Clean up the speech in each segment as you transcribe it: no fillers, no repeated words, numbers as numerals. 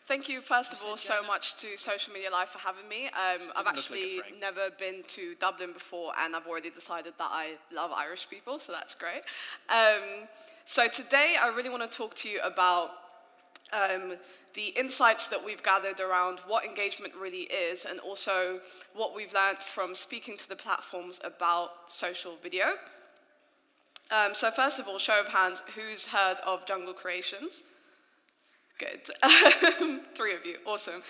Thank you, first of all, so much to Social Media Live for having me. I've actually never been to Dublin before, and I've already decided that I love Irish people, so that's great. So today, I really want to talk to you about the insights that we've gathered around what engagement really is, and also what we've learned from speaking to the platforms about social video. So first of all, show of hands, who's heard of Jungle Creations? Good. 3 of you, awesome.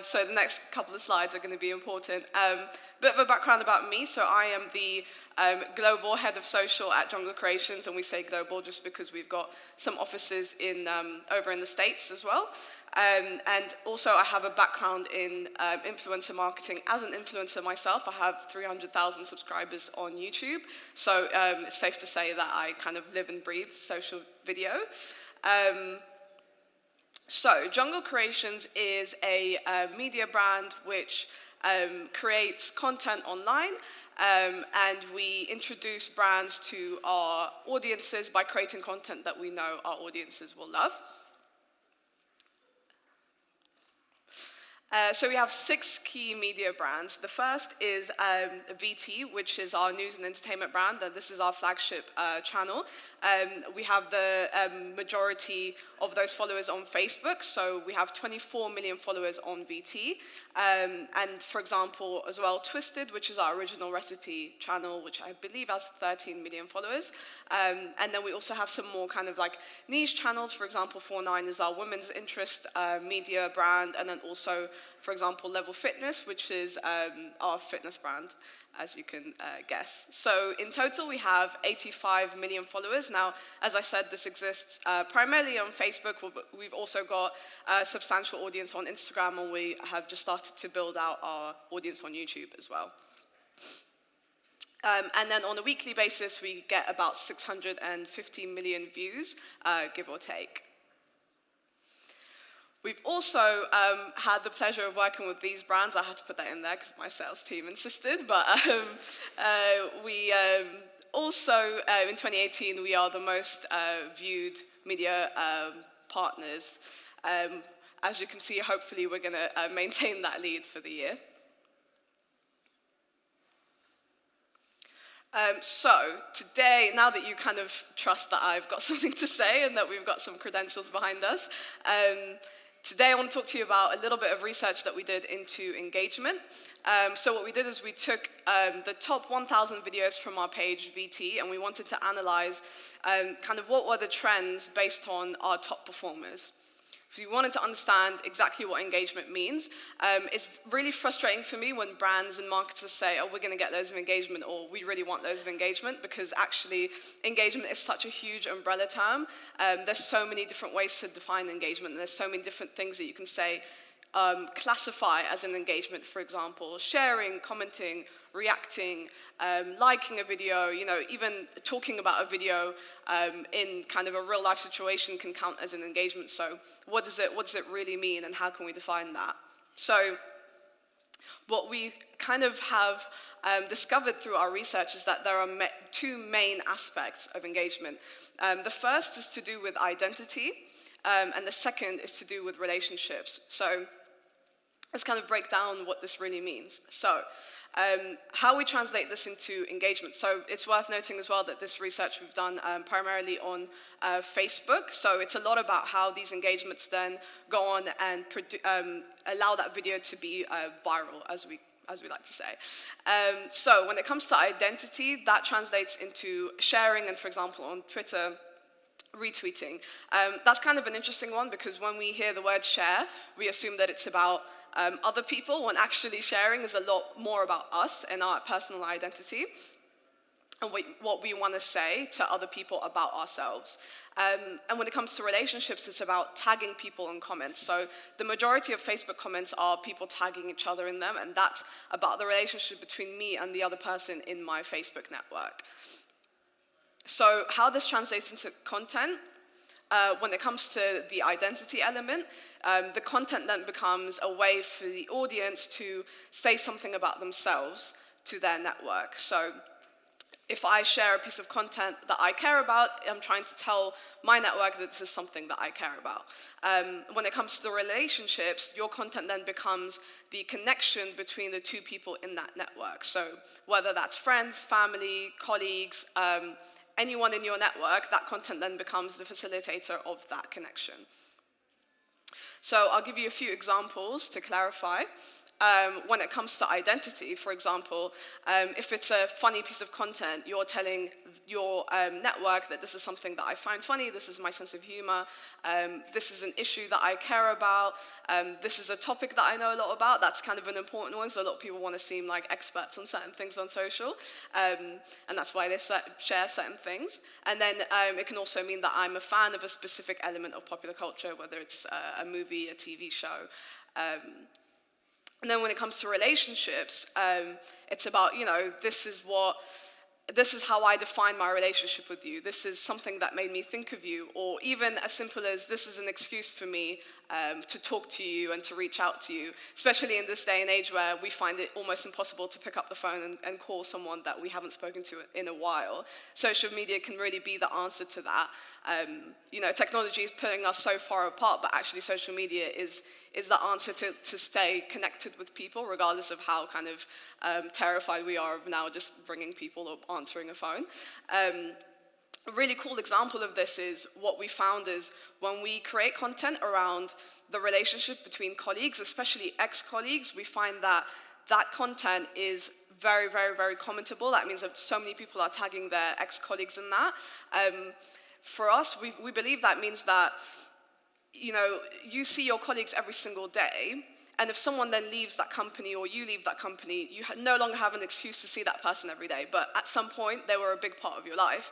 So the next couple of slides are going to be important. Bit of a background about me. So I am the global head of social at Jungle Creations, and we say global just because we've got some offices in over in the States as well. And also I have a background in influencer marketing. As an influencer myself, I have 300,000 subscribers on YouTube. So it's safe to say that I kind of live and breathe social video. So, Jungle Creations is a media brand which creates content online, and we introduce brands to our audiences by creating content that we know our audiences will love. So we have 6 key media brands. The first is VT, which is our news and entertainment brand, and this is our flagship channel. We have the majority of those followers on Facebook, so we have 24 million followers on VT. And for example, as well, Twisted, which is our original recipe channel, which I believe has 13 million followers. And then we also have some more kind of like niche channels. For example, 49 is our women's interest media brand, and then also, for example, Level Fitness, which is our fitness brand, as you can guess. So in total, we have 85 million followers. Now, as I said, this exists primarily on Facebook, but we've also got a substantial audience on Instagram, and we have just started to build out our audience on YouTube as well. And then on a weekly basis, we get about 650 million views, give or take. We've also had the pleasure of working with these brands. I had to put that in there because my sales team insisted. But we also, in 2018, we are the most viewed media partners. As you can see, hopefully we're going to maintain that lead for the year. So today, now that you kind of trust that I've got something to say and that we've got some credentials behind us, today I want to talk to you about a little bit of research that we did into engagement. So what we did is we took the top 1,000 videos from our page VT, and we wanted to analyze kind of what were the trends based on our top performers. So we wanted to understand exactly what engagement means. It's really frustrating for me when brands and marketers say, oh, we're going to get loads of engagement, or we really want loads of engagement, because actually engagement is such a huge umbrella term. There's so many different ways to define engagement, and there's so many different things that you can say, classify as an engagement. For example, sharing, commenting, reacting, liking a video, you know, even talking about a video in kind of a real life situation can count as an engagement. So what does it really mean, and how can we define that? So what we kind of have discovered through our research is that there are 2 main aspects of engagement. The first is to do with identity, and the second is to do with relationships. So let's kind of break down what this really means. So how we translate this into engagement. So it's worth noting as well that this research we've done primarily on Facebook. So it's a lot about how these engagements then go on and allow that video to be viral, as we like to say. So when it comes to identity, that translates into sharing, and for example on Twitter, retweeting. That's kind of an interesting one, because when we hear the word share, we assume that it's about other people, when actually sharing is a lot more about us and our personal identity and what we want to say to other people about ourselves. And when it comes to relationships, it's about tagging people in comments. So the majority of Facebook comments are people tagging each other in them, and that's about the relationship between me and the other person in my Facebook network. So how this translates into content, when it comes to the identity element, the content then becomes a way for the audience to say something about themselves to their network. So If I share a piece of content that I care about, I'm trying to tell my network that this is something that I care about. When it comes to the relationships, your content then becomes the connection between the two people in that network. So whether that's friends, family, colleagues, anyone in your network, that content then becomes the facilitator of that connection. So I'll give you a few examples to clarify. When it comes to identity, for example, if it's a funny piece of content, you're telling your network that this is something that I find funny, this is my sense of humor, this is an issue that I care about, this is a topic that I know a lot about. That's kind of an important one, so a lot of people want to seem like experts on certain things on social, and that's why they share certain things. And then it can also mean that I'm a fan of a specific element of popular culture, whether it's a movie, a TV show. And then when it comes to relationships, it's about, this is how I define my relationship with you. This is something that made me think of you. Or even as simple as this is an excuse for me to talk to you and to reach out to you, especially in this day and age where we find it almost impossible to pick up the phone and call someone that we haven't spoken to in a while. Social media can really be the answer to that. Technology is putting us so far apart, but actually social media is the answer to stay connected with people, regardless of how kind of terrified we are of now just ringing people or answering a phone. A really cool example of this is what we found is when we create content around the relationship between colleagues, especially ex-colleagues, we find that that content is very, very, very commentable. That means that so many people are tagging their ex-colleagues in that. For us, we believe that means that you see your colleagues every single day, and if someone then leaves that company or you leave that company, you no longer have an excuse to see that person every day, but at some point they were a big part of your life.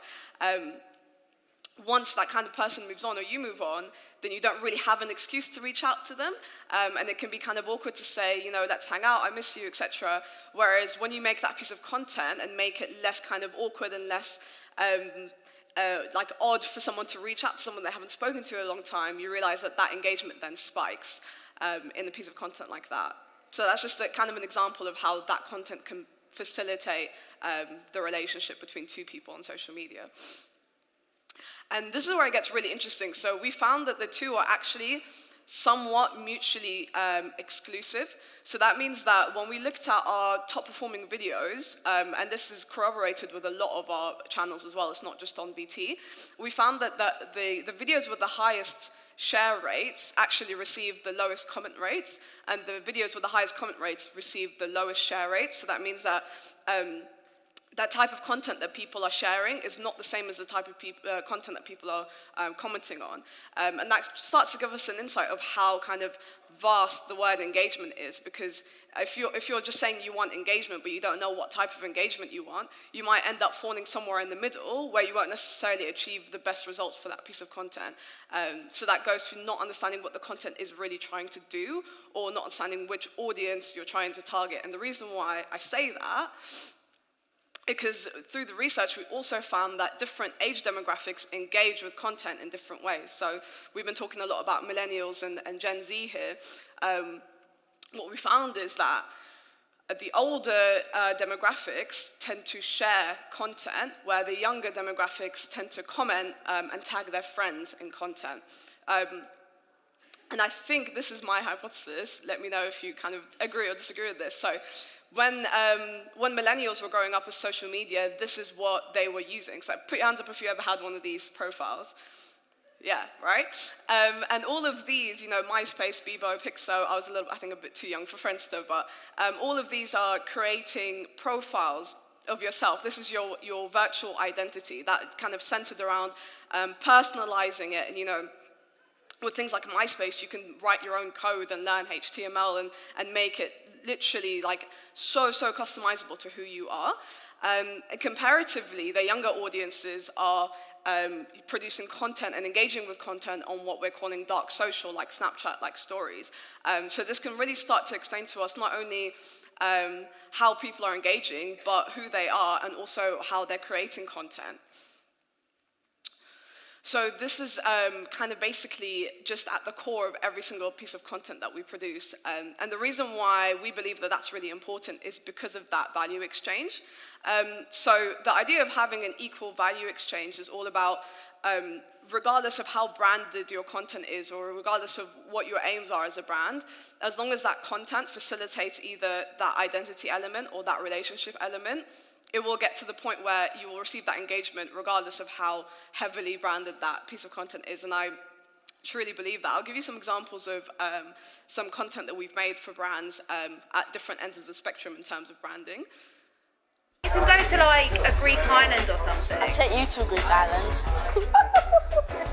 Once that kind of person moves on or you move on, then you don't really have an excuse to reach out to them, and it can be kind of awkward to say, let's hang out, I miss you, etc. Whereas when you make that piece of content and make it less kind of awkward and less odd for someone to reach out to someone they haven't spoken to in a long time, you realize that engagement then spikes in a piece of content like that. So that's just kind of an example of how that content can facilitate the relationship between two people on social media. And this is where it gets really interesting. So we found that the two are actually somewhat mutually exclusive. So that means that when we looked at our top performing videos, and this is corroborated with a lot of our channels as well, it's not just on BT, we found that the videos with the highest share rates actually received the lowest comment rates, and the videos with the highest comment rates received the lowest share rates. So that means that that type of content that people are sharing is not the same as the type of content that people are commenting on. And that starts to give us an insight of how kind of vast the word engagement is, because if you're just saying you want engagement but you don't know what type of engagement you want, you might end up falling somewhere in the middle where you won't necessarily achieve the best results for that piece of content. So that goes to not understanding what the content is really trying to do, or not understanding which audience you're trying to target. And the reason why I say that, because through the research, we also found that different age demographics engage with content in different ways. So we've been talking a lot about millennials and Gen Z here. What we found is that the older demographics tend to share content, where the younger demographics tend to comment and tag their friends in content. And I think this is my hypothesis. Let me know if you kind of agree or disagree with this. So when millennials were growing up with social media, this is what they were using. So put your hands up if you ever had one of these profiles. Yeah, right? And all of these, MySpace, Bebo, Pixo, I think a bit too young for Friendster, but all of these are creating profiles of yourself. This is your virtual identity that kind of centered around personalizing it. And, with things like MySpace, you can write your own code and learn HTML and make it literally like so customizable to who you are. And comparatively, the younger audiences are producing content and engaging with content on what we're calling dark social, like Snapchat, like stories. So this can really start to explain to us not only how people are engaging, but who they are, and also how they're creating content. So this is kind of basically just at the core of every single piece of content that we produce. And the reason why we believe that that's really important is because of that value exchange. So the idea of having an equal value exchange is all about, regardless of how branded your content is or regardless of what your aims are as a brand, as long as that content facilitates either that identity element or that relationship element, it will get to the point where you will receive that engagement regardless of how heavily branded that piece of content is. And I truly believe that. I'll give you some examples of some content that we've made for brands at different ends of the spectrum in terms of branding. You can go to like a Greek island or something. I'll take you to a Greek island.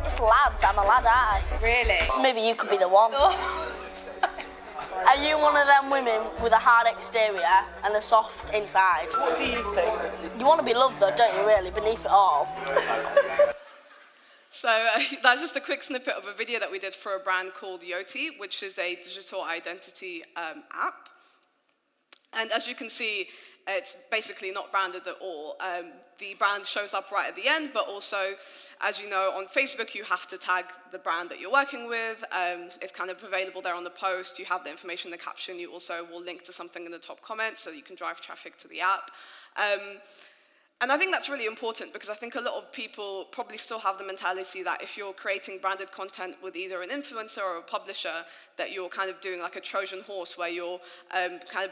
It's lads, I'm a lad, aren't I? Really? So maybe you could be the one. Are you one of them women with a hard exterior and a soft inside? What do you think? You want to be loved though, don't you really, beneath it all? So that's just a quick snippet of a video that we did for a brand called Yoti, which is a digital identity app. And as you can see, it's basically not branded at all. The brand shows up right at the end, but also, as you know, on Facebook, you have to tag the brand that you're working with. It's kind of available there on the post. You have the information in the caption. You also will link to something in the top comments so that you can drive traffic to the app. And I think that's really important because I think a lot of people probably still have the mentality that if you're creating branded content with either an influencer or a publisher, that you're kind of doing like a Trojan horse where you're kind of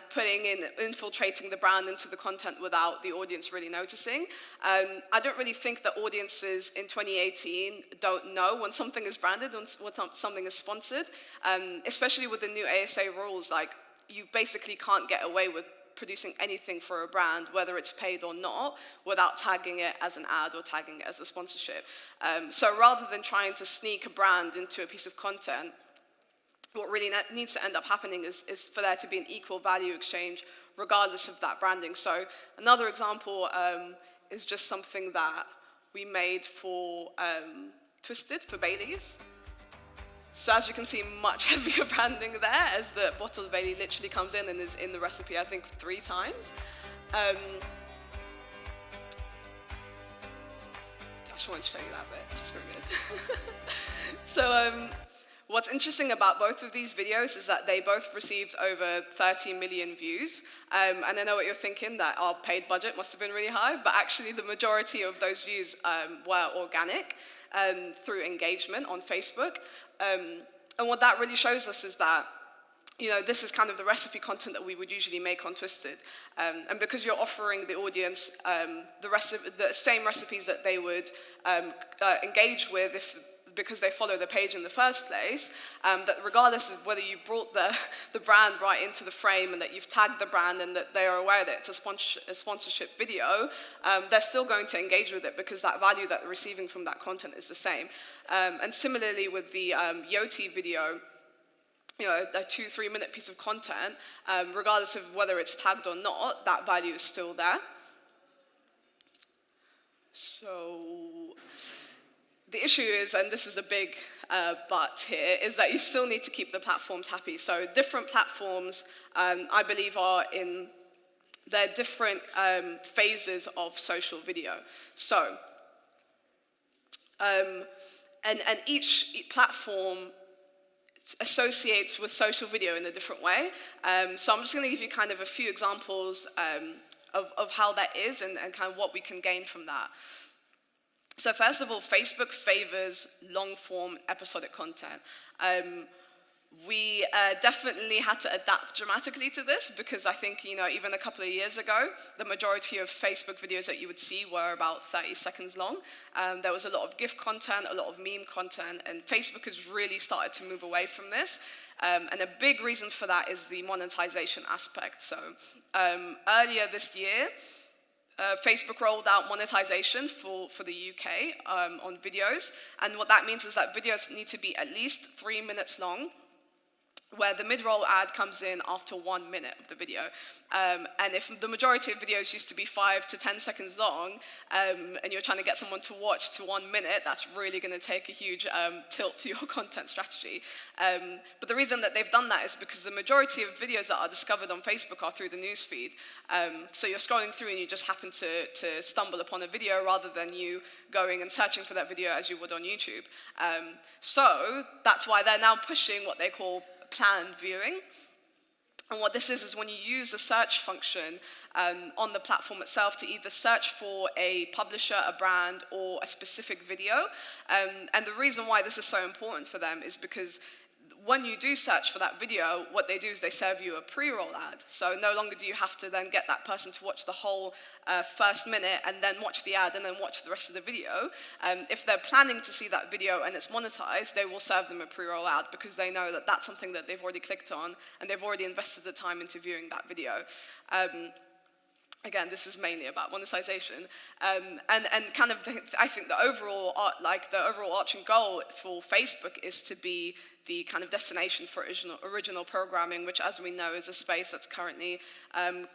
infiltrating the brand into the content without the audience really noticing. I don't really think that audiences in 2018 don't know when something is branded and when something is sponsored, especially with the new ASA rules. Like, you basically can't get away with producing anything for a brand, whether it's paid or not, without tagging it as an ad or tagging it as a sponsorship. So rather than trying to sneak a brand into a piece of content, what really needs to end up happening is for there to be an equal value exchange regardless of that branding. So another example is just something that we made for Twisted, for Baileys. So as you can see, much heavier branding there, as the bottle of Bailey literally comes in and is in the recipe, I think, 3 times. I just wanted to show you that bit. That's pretty good. So what's interesting about both of these videos is that they both received over 30 million views. And I know what you're thinking, that our paid budget must have been really high, but actually the majority of those views were organic through engagement on Facebook. And what that really shows us is that, you know, this is kind of the recipe content that we would usually make on Twisted. And because you're offering the audience the same recipes that they would engage with because they follow the page in the first place, that regardless of whether you brought the brand right into the frame and that you've tagged the brand and that they are aware that it's a sponsorship video, they're still going to engage with it because that value that they're receiving from that content is the same. And similarly with the Yoti video, you know, a 2-3 minute piece of content, regardless of whether it's tagged or not, that value is still there. So the issue is, and this is a big but here, is that you still need to keep the platforms happy. So different platforms, I believe, are in their different phases of social video. So, and each platform associates with social video in a different way. So I'm just going to give you kind of a few examples of how that is and kind of what we can gain from that. So first of all, Facebook favors long-form episodic content. We definitely had to adapt dramatically to this because I think, you know, even a couple of years ago, the majority of Facebook videos that you would see were about 30 seconds long. There was a lot of GIF content, a lot of meme content, and Facebook has really started to move away from this. And a big reason for that is the monetization aspect. So earlier this year, Facebook rolled out monetization for the UK on videos, and what that means is that videos need to be at least 3 minutes long, where the mid-roll ad comes in after 1 minute of the video. And if the majority of videos used to be 5 to 10 seconds long, and you're trying to get someone to watch to 1 minute, that's really going to take a huge tilt to your content strategy. But the reason that they've done that is because the majority of videos that are discovered on Facebook are through the newsfeed. So you're scrolling through and you just happen to stumble upon a video rather than you going and searching for that video as you would on YouTube. So that's why they're now pushing what they call planned viewing. And what this is when you use the search function on the platform itself to either search for a publisher, a brand, or a specific video. And the reason why this is so important for them is because when you do search for that video, what they do is they serve you a pre-roll ad. So no longer do you have to then get that person to watch the whole first minute and then watch the ad and then watch the rest of the video. If they're planning to see that video and it's monetized, they will serve them a pre-roll ad because they know that that's something that they've already clicked on and they've already invested the time into viewing that video. Again, this is mainly about monetization, and kind of I think the overall overarching goal for Facebook is to be the kind of destination for original programming, which, as we know, is a space that's currently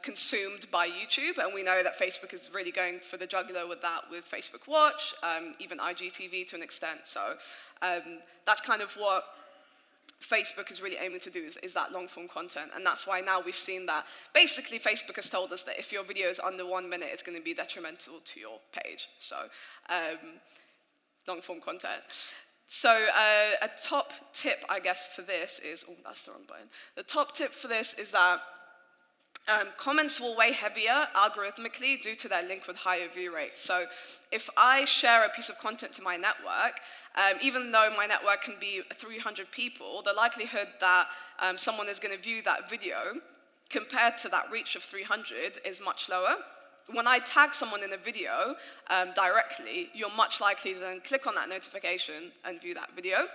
consumed by YouTube, and we know that Facebook is really going for the jugular with that, with Facebook Watch, even IGTV to an extent. So that's kind of what Facebook is really aiming to do is that long-form content, and that's why now we've seen that basically Facebook has told us that if your video is under 1 minute, it's going to be detrimental to your page. So long-form content. So a top tip, I guess, for this is, oh, that's the wrong button. The top tip for this is that comments will weigh heavier algorithmically due to their link with higher view rates. So if I share a piece of content to my network, even though my network can be 300 people, the likelihood that someone is going to view that video compared to that reach of 300 is much lower. When I tag someone in a video directly, you're much likely to then click on that notification and view that video.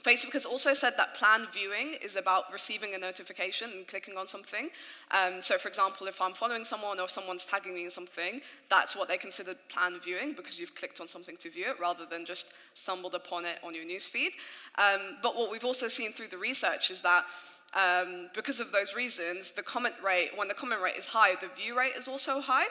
Facebook has also said that planned viewing is about receiving a notification and clicking on something. So for example, if I'm following someone or if someone's tagging me in something, that's what they consider planned viewing because you've clicked on something to view it rather than just stumbled upon it on your newsfeed. But what we've also seen through the research is that because of those reasons, when the comment rate is high, the view rate is also high,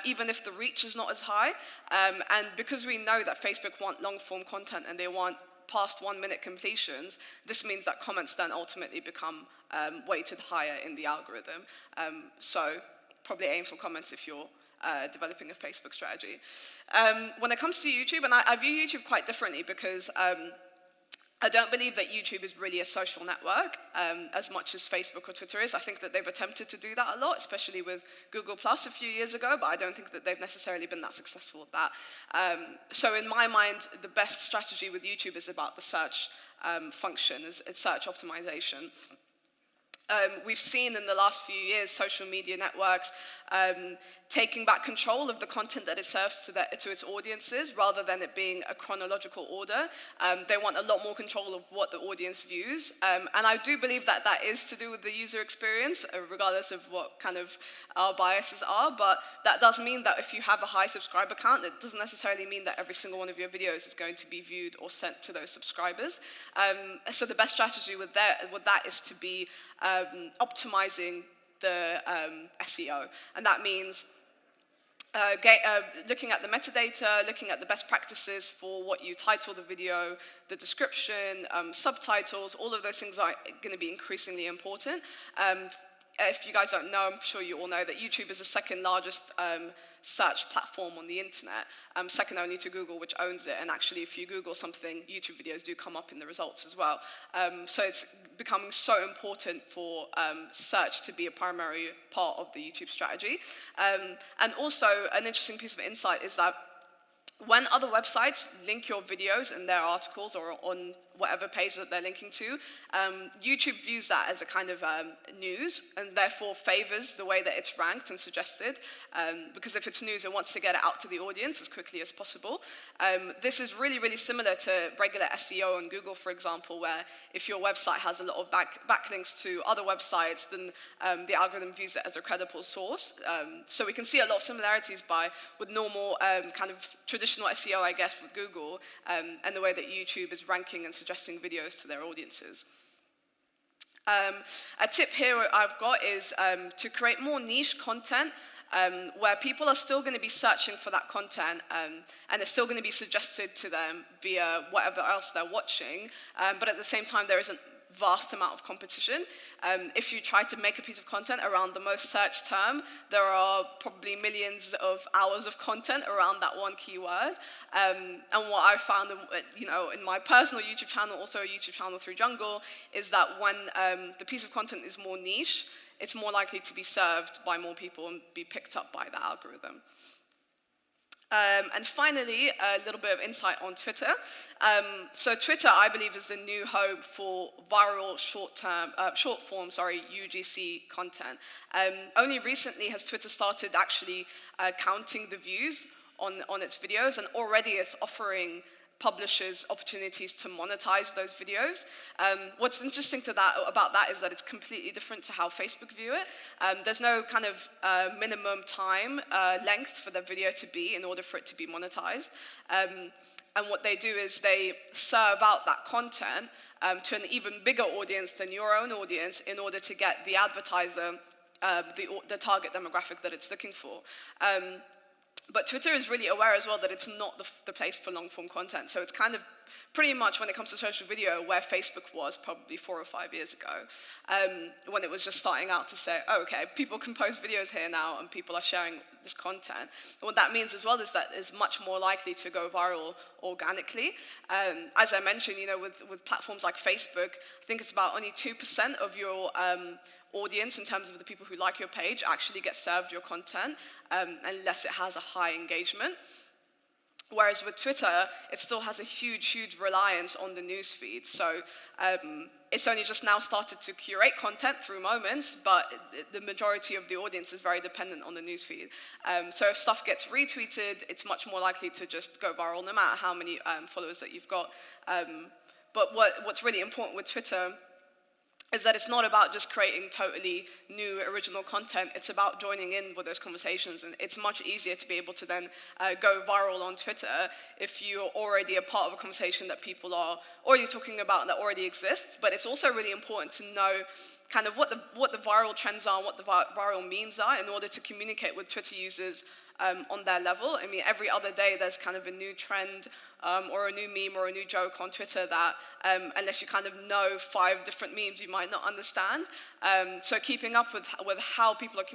even if the reach is not as high. And because we know that Facebook want long-form content and they want past 1 minute completions, this means that comments then ultimately become weighted higher in the algorithm. So probably aim for comments if you're developing a Facebook strategy. When it comes to YouTube, and I view YouTube quite differently because I don't believe that YouTube is really a social network as much as Facebook or Twitter is. I think that they've attempted to do that a lot, especially with Google Plus a few years ago, but I don't think that they've necessarily been that successful at that. So in my mind, the best strategy with YouTube is about the search function, it's search optimization. We've seen in the last few years social media networks taking back control of the content that it serves to its audiences rather than it being a chronological order. They want a lot more control of what the audience views. And I do believe that that is to do with the user experience, regardless of what kind of our biases are. But that does mean that if you have a high subscriber count, it doesn't necessarily mean that every single one of your videos is going to be viewed or sent to those subscribers. So the best strategy with that is to be optimizing the SEO. And that means looking at the metadata, looking at the best practices for what you title the video, the description, subtitles, all of those things are going to be increasingly important. If you guys don't know, I'm sure you all know that YouTube is the second largest search platform on the internet, second only to Google, which owns it. And actually, if you Google something, YouTube videos do come up in the results as well. So it's becoming so important for search to be a primary part of the YouTube strategy. And also, an interesting piece of insight is that when other websites link your videos in their articles or on whatever page that they're linking to, YouTube views that as a kind of news and therefore favors the way that it's ranked and suggested, because if it's news, it wants to get it out to the audience as quickly as possible. This is really, really similar to regular SEO on Google, for example, where if your website has a lot of backlinks to other websites, then the algorithm views it as a credible source. So we can see a lot of similarities with normal kind of traditional SEO, I guess, with Google, and the way that YouTube is ranking and suggesting videos to their audiences. A tip here I've got is to create more niche content where people are still going to be searching for that content and it's still going to be suggested to them via whatever else they're watching, but at the same time there isn't vast amount of competition. If you try to make a piece of content around the most searched term, there are probably millions of hours of content around that one keyword. And what I found, in my personal YouTube channel, also a YouTube channel through Jungle, is that when the piece of content is more niche, it's more likely to be served by more people and be picked up by the algorithm. And finally, a little bit of insight on Twitter. So Twitter, I believe, is the new home for viral short form, UGC content. Only recently has Twitter started actually counting the views on its videos, and already it's offering publishers opportunities to monetize those videos. What's interesting about that is that it's completely different to how Facebook view it. There's no kind of minimum time length for the video to be in order for it to be monetized. And what they do is they serve out that content to an even bigger audience than your own audience in order to get the advertiser the target demographic that it's looking for. But Twitter is really aware as well that it's not the place for long-form content. So it's kind of pretty much, when it comes to social video, where Facebook was probably 4 or 5 years ago, when it was just starting out to say, oh, okay, people can post videos here now and people are sharing this content. And what that means as well is that it's much more likely to go viral organically. As I mentioned, with platforms like Facebook, I think it's about only 2% of your audience, in terms of the people who like your page, actually get served your content unless it has a high engagement. Whereas with Twitter, it still has a huge, huge reliance on the news feed. So it's only just now started to curate content through Moments, but the majority of the audience is very dependent on the news feed. So if stuff gets retweeted, it's much more likely to just go viral, no matter how many followers that you've got. But what's really important with Twitter is that it's not about just creating totally new original content, it's about joining in with those conversations, and it's much easier to be able to then go viral on Twitter if you're already a part of a conversation that people are already talking about that already exists. But it's also really important to know kind of what the viral trends are, what the viral memes are, in order to communicate with Twitter users on their level. I mean, every other day there's kind of a new trend or a new meme or a new joke on Twitter that, unless you kind of know 5 different memes, you might not understand. So keeping up with how people are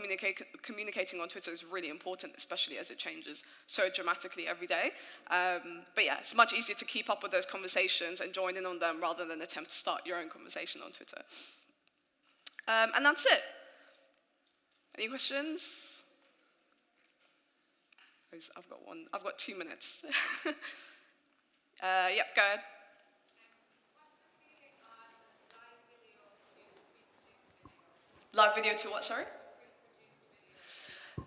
communicating on Twitter is really important, especially as it changes so dramatically every day. But yeah, it's much easier to keep up with those conversations and join in on them rather than attempt to start your own conversation on Twitter. And that's it. Any questions? I've got 2 minutes. Yep, go ahead. Live video to what, sorry?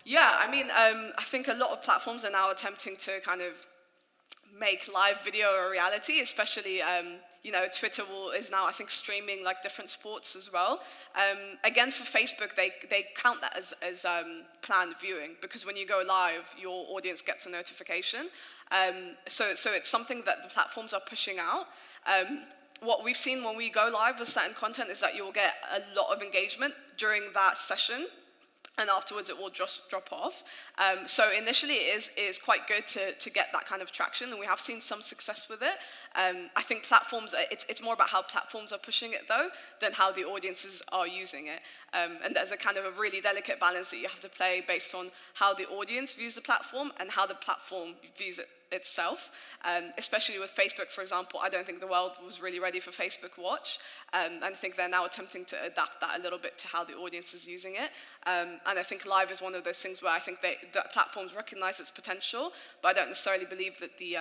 Yeah, I mean, I think a lot of platforms are now attempting to kind of make live video a reality, especially, Twitter is now, I think, streaming like different sports as well. Again, for Facebook, they count that as planned viewing, because when you go live, your audience gets a notification. So it's something that the platforms are pushing out. What we've seen when we go live with certain content is that you'll get a lot of engagement during that session, and afterwards it will just drop off. So initially it is quite good to get that kind of traction, and we have seen some success with it. I think platforms, it's more about how platforms are pushing it though, than how the audiences are using it. And there's a kind of a really delicate balance that you have to play based on how the audience views the platform and how the platform views it itself. Especially with Facebook, for example, I don't think the world was really ready for Facebook Watch. And I think they're now attempting to adapt that a little bit to how the audience is using it. And I think live is one of those things where I think that platforms recognize its potential, but I don't necessarily believe that the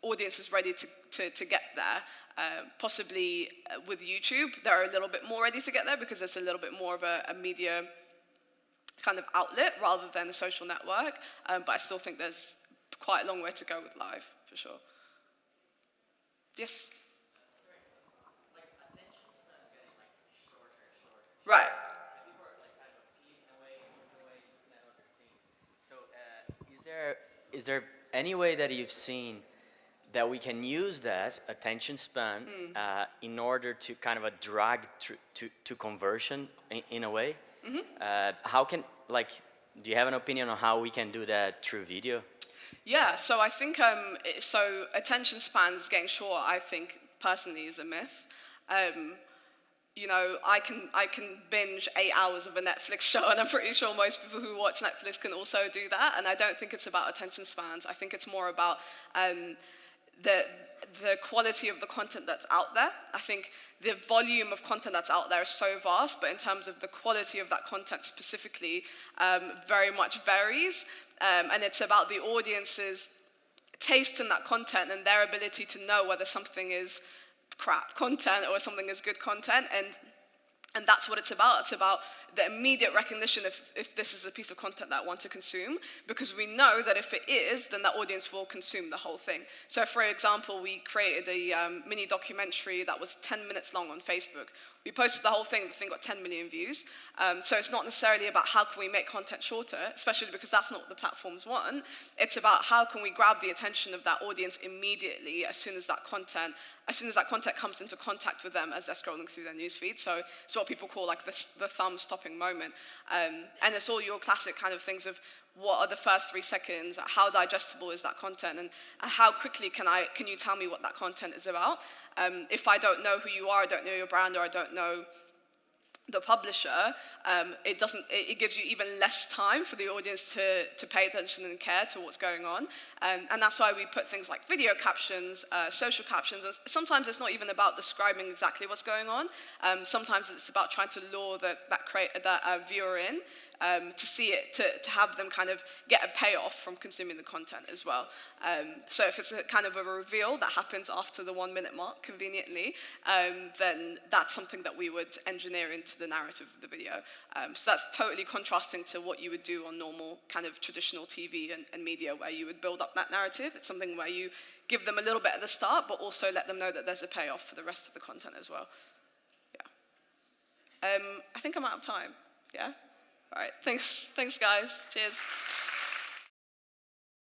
audience is ready to get there. Possibly with YouTube, they're a little bit more ready to get there because it's a little bit more of a media kind of outlet rather than a social network. But I still think there's quite a long way to go with live, for sure. Yes? Right. So is there any way that you've seen that we can use that attention span in order to kind of a drag to conversion in a way. How can, like, do you have an opinion on how we can do that through video? Yeah, so I think, so attention spans getting short, I think, personally, is a myth. You know, I can binge 8 hours of a Netflix show, and I'm pretty sure most people who watch Netflix can also do that, and I don't think it's about attention spans. I think it's more about the quality of the content that's out there. I think the volume of content that's out there is so vast, but in terms of the quality of that content specifically, very much varies. And it's about the audience's taste in that content and their ability to know whether something is crap content or something is good content. And that's what it's about. It's about the immediate recognition if this is a piece of content that I want to consume, because we know that if it is, then that audience will consume the whole thing. So for example, we created a mini documentary that was 10 minutes long on Facebook. We posted the whole thing, the thing got 10 million views. So it's not necessarily about how can we make content shorter, especially because that's not what the platforms want. It's about how can we grab the attention of that audience immediately as soon as that content comes into contact with them as they're scrolling through their newsfeed. So it's what people call like the thumb stopping moment. And it's all your classic kind of things of what are the first 3 seconds, how digestible is that content, and how quickly can you tell me what that content is about? If I don't know who you are, I don't know your brand, or I don't know the publisher, it gives you even less time for the audience to pay attention and care to what's going on. And that's why we put things like video captions, social captions, and sometimes it's not even about describing exactly what's going on. Sometimes it's about trying to lure that viewer in, to see it, to have them kind of get a payoff from consuming the content as well. So if it's a kind of a reveal that happens after the 1 minute mark, conveniently, then that's something that we would engineer into the narrative of the video. So that's totally contrasting to what you would do on normal kind of traditional TV and media, where you would build up that narrative. It's something where you give them a little bit at the start, but also let them know that there's a payoff for the rest of the content as well. Yeah. I think I'm out of time. Yeah? All right, thanks guys. Cheers.